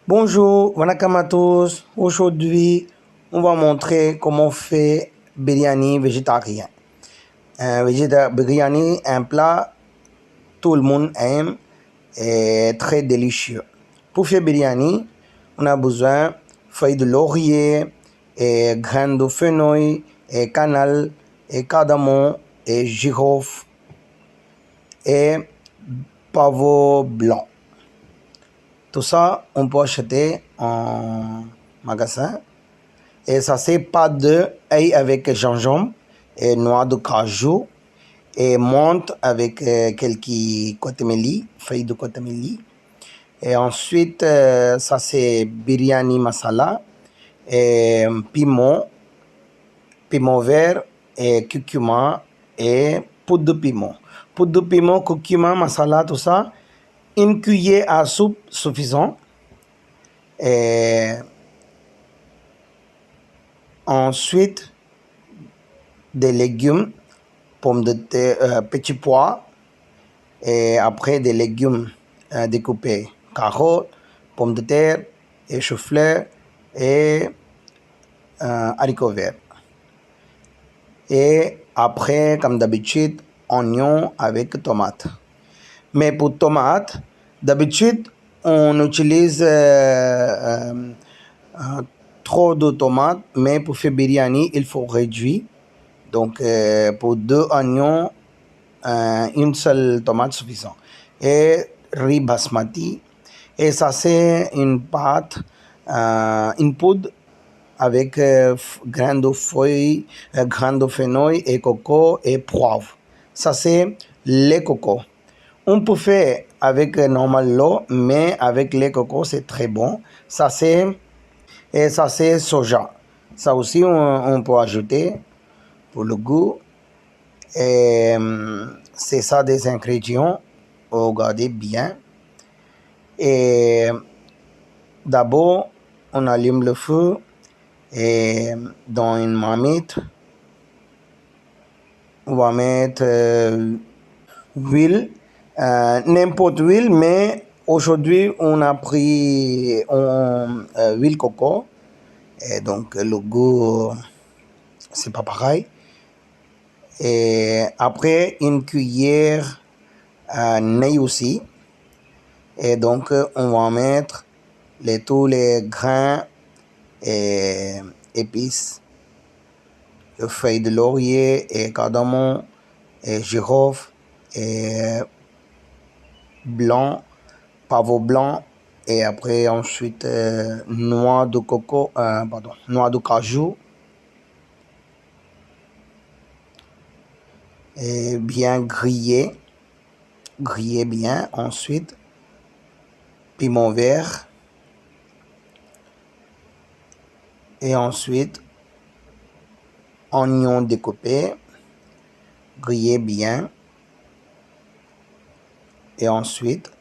Bonjour, vanakkam à tous. Aujourd'hui, on va montrer comment on fait biryani végétarien. Biryani, un plat tout le monde aime et très délicieux. Pour faire biryani, on a besoin de feuilles de laurier, et graines de fenouil, et cannelle, et cardamome, et girofle, et pavot blanc. Tout ça, on peut acheter en magasin. Et ça, c'est pas d'œil avec gingembre et noix de cajou et menthe avec quelques kotameli, feuilles de kotameli. Et ensuite, ça, c'est biryani masala et piment vert et curcuma et poudre de piment. Poudre de piment, curcuma, masala, tout ça, une cuillère à soupe suffisant. Et ensuite, des légumes, pommes de terre, petits pois, et après des légumes découpés, carottes, pommes de terre, et chou-fleur et haricots verts. Et après, comme d'habitude, oignons avec tomates. Mais pour tomates, d'habitude, on utilise trop de tomates, mais pour faire biryani, il faut réduire. Donc, pour 2 oignons, une seule tomate suffisant. Et riz basmati. Et ça, c'est une pâte, une poudre avec grains de feuilles, grains de fenouil et coco et poivre. Ça, c'est lait coco. On peut faire avec normal l'eau, mais avec lait coco, c'est très bon. Et ça, c'est soja. Ça aussi, on peut ajouter pour le goût. Et c'est ça des ingrédients. Regardez bien. Et d'abord, on allume le feu et dans une marmite, on va mettre huile, n'importe huile, mais aujourd'hui, on a pris huile coco. Et donc, le goût, c'est pas pareil. Et après, une cuillère nez aussi. Et donc, on va mettre tous les grains et épices, feuilles de laurier et cardamome et girofle et blanc, pavot blanc et après ensuite noix de coco, noix de cajou et bien grillé bien. Ensuite, piment vert et ensuite oignon découpé, grillé bien. Et ensuite,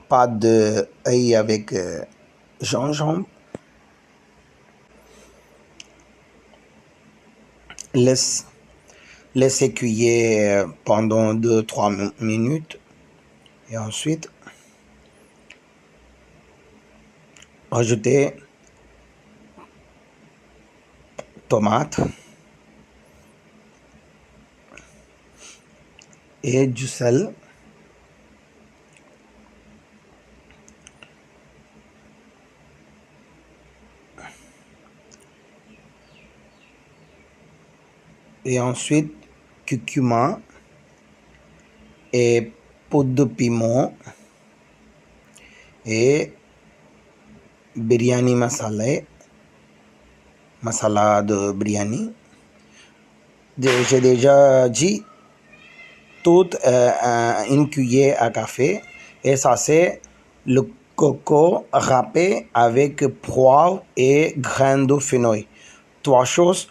pâte d'œil avec gingembre. Laissez cuire pendant 2-3 minutes. Et ensuite, rajoutez tomate et du sel. Et ensuite, curcuma et poudre de piment et biryani masala de biryani. J'ai déjà dit toute une cuillère à café et ça c'est le coco râpé avec poivre et grains de fenouil. 3 choses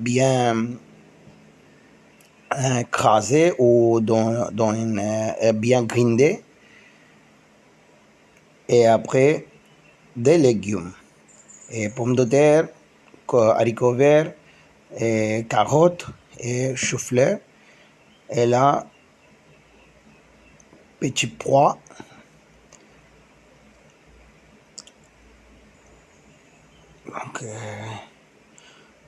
bien écrasées ou dans une bien grindées. Et après des légumes et pommes de terre, haricots verts et carottes et chou-fleur. Et là, petits pois Donc,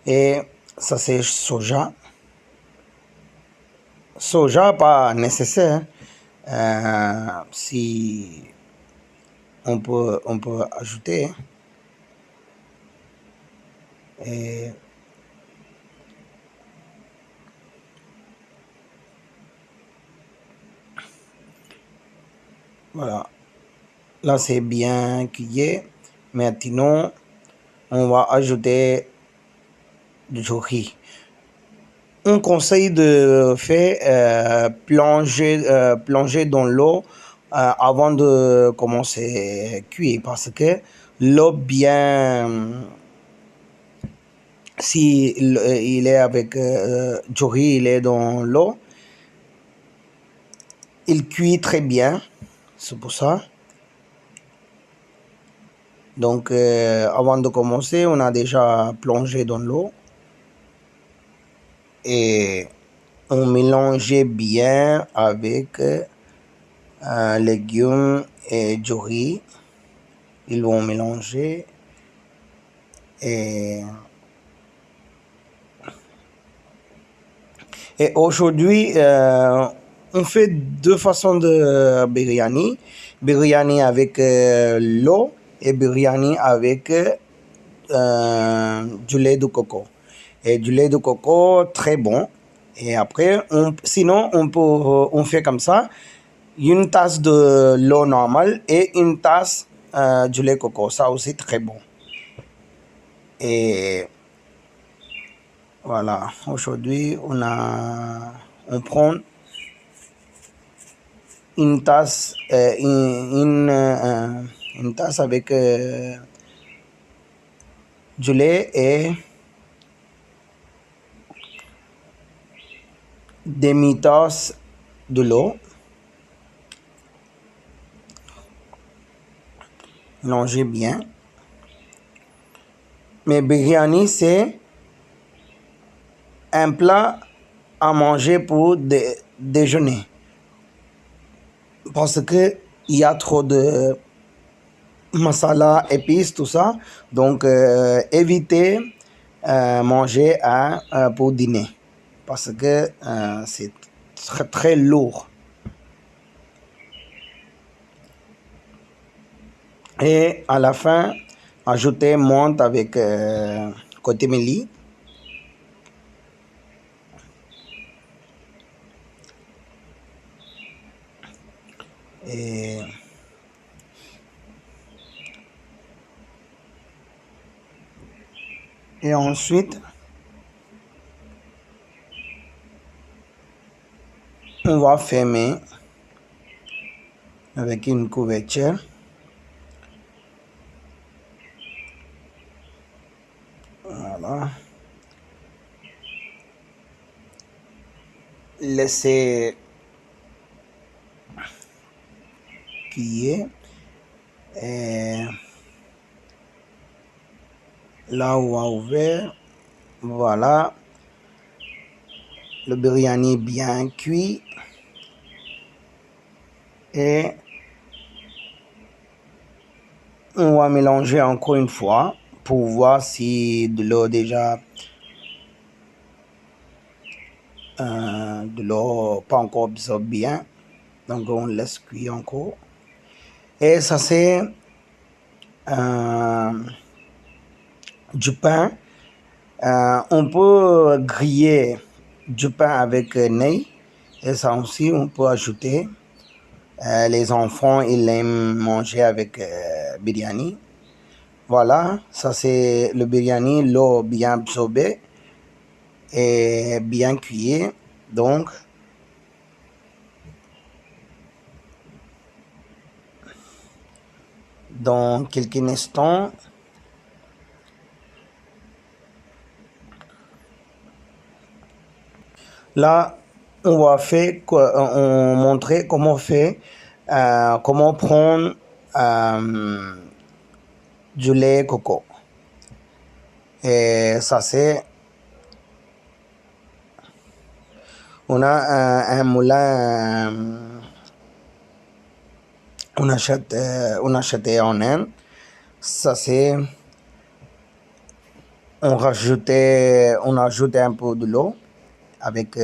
et ça c'est soja. Soja, pas nécessaire. Si on peut ajouter. Et voilà. Là, c'est bien cuit. Maintenant, on va ajouter du riz. On conseille de faire plonger dans l'eau avant de commencer à cuire parce que l'eau bien, si il est avec du riz, il est dans l'eau, il cuit très bien, c'est pour ça. Donc avant de commencer, on a déjà plongé dans l'eau et on mélangeait bien avec légumes et du riz. Ils vont mélanger et, et aujourd'hui on fait deux façons de biryani. Biryani avec l'eau et biryani avec du lait de coco. Et du lait de coco très bon. Et après, sinon on fait comme ça, une tasse de l'eau normale et une tasse du lait coco. Ça aussi très bon. Et voilà, aujourd'hui on prend une tasse, une tasse avec du lait et demi-tasse de l'eau. Mélangez bien. Mais biryani, c'est un plat à manger pour déjeuner. Parce que il y a trop de masala, épices, tout ça. Donc, évitez manger pour dîner. Parce que c'est très, très lourd. Et à la fin, ajoutez menthe avec kotimeli. Et ensuite, on va fermer avec une couverture. Voilà. Laissez cuire. Et là où on a ouvert, voilà, le biryani bien cuit. Et on va mélanger encore une fois pour voir si de l'eau déjà, de l'eau pas encore absorbe bien. Donc on laisse cuire encore. Et ça c'est du pain. On peut griller du pain avec nez. Et ça aussi on peut ajouter. Les enfants, ils aiment manger avec biryani. Voilà, ça c'est le biryani, l'eau bien absorbée et bien cuite. Donc, dans quelques instants, là, on va faire, on montrer comment faire, comment prendre du lait coco. Et ça c'est, on a un moulin, on achète en Inde. Ça c'est on ajoute un peu de l'eau avec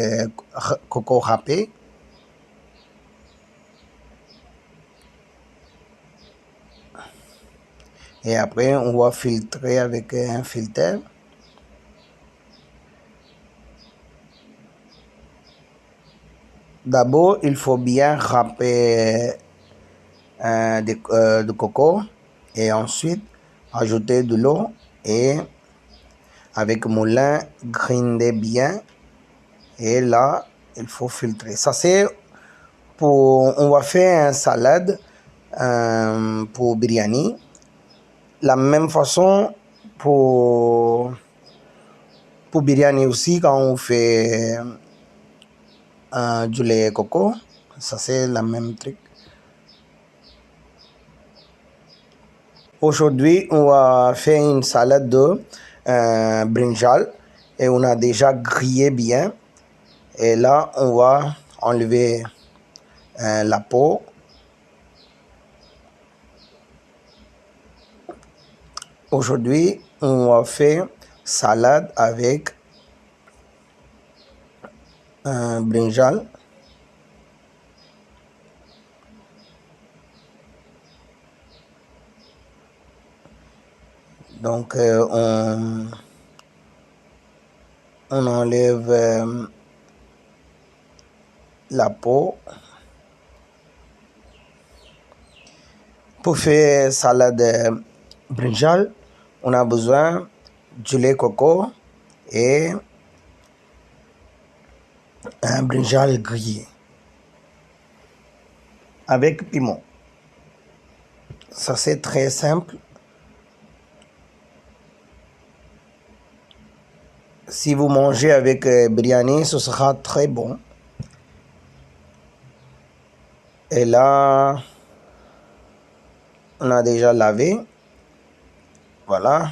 coco râpé. Et après, on va filtrer avec un filtre. D'abord, il faut bien râper de coco et ensuite ajouter de l'eau et avec moulin grinder bien. Et là, il faut filtrer. Ça, c'est pour. On va faire une salade pour biryani. La même façon pour biryani aussi, quand on fait du lait coco, ça c'est la même truc. Aujourd'hui, on va faire une salade de brinjal et on a déjà grillé bien. Et là, on va enlever la peau. Aujourd'hui, on va faire salade avec brinjal. Donc, on enlève la peau. Pour faire salade brinjal, on a besoin du lait coco et un brinjal grillé avec piment. Ça, c'est très simple. Si vous mangez avec biryani, ce sera très bon. Et là, on a déjà lavé. Voilà.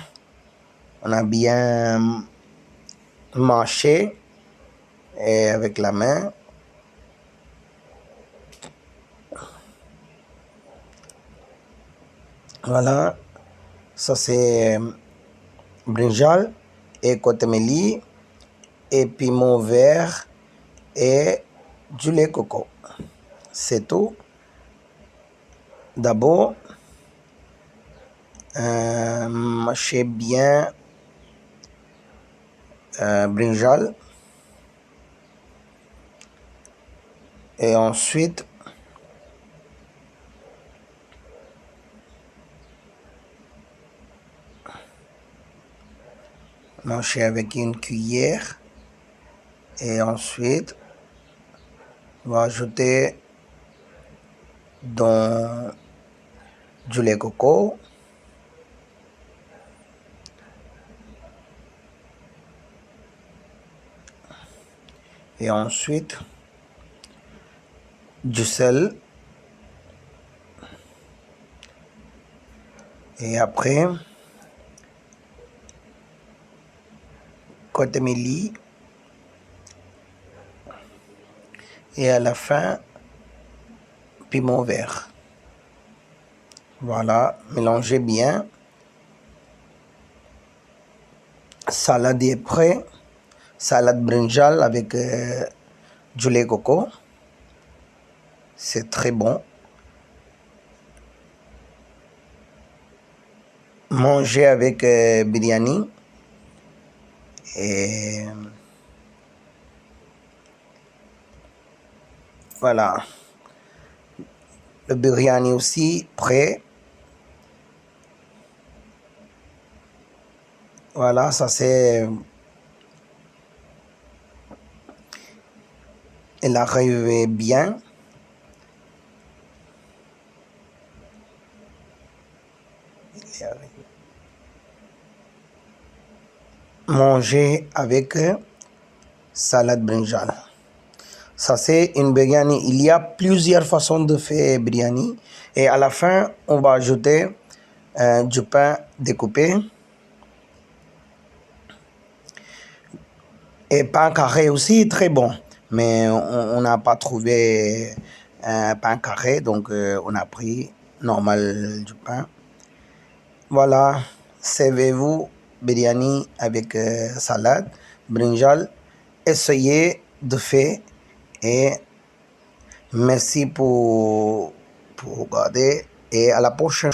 On a bien mâché et avec la main. Voilà. Ça, c'est brinjal et kotemeli et piment vert et du lait coco. C'est tout. D'abord, mâchez bien brinjal et ensuite mâchez avec une cuillère et ensuite on va ajouter dans du lait coco et ensuite du sel et après kotemeli et à la fin piment vert. Voilà, mélangez bien. Salade est prêt. Salade brinjal avec du lait coco. C'est très bon. Mangez avec biryani. Et voilà. Le biryani aussi prêt. Voilà, ça c'est. Elle arrive bien. Manger avec salade brinjal. Ça c'est une biryani. Il y a plusieurs façons de faire biryani. Et à la fin, on va ajouter du pain découpé. Et pain carré aussi, très bon. Mais on n'a pas trouvé un pain carré, donc on a pris normal du pain. Voilà, servez-vous biryani avec salade, brinjal. Essayez de faire et merci pour regarder et à la prochaine.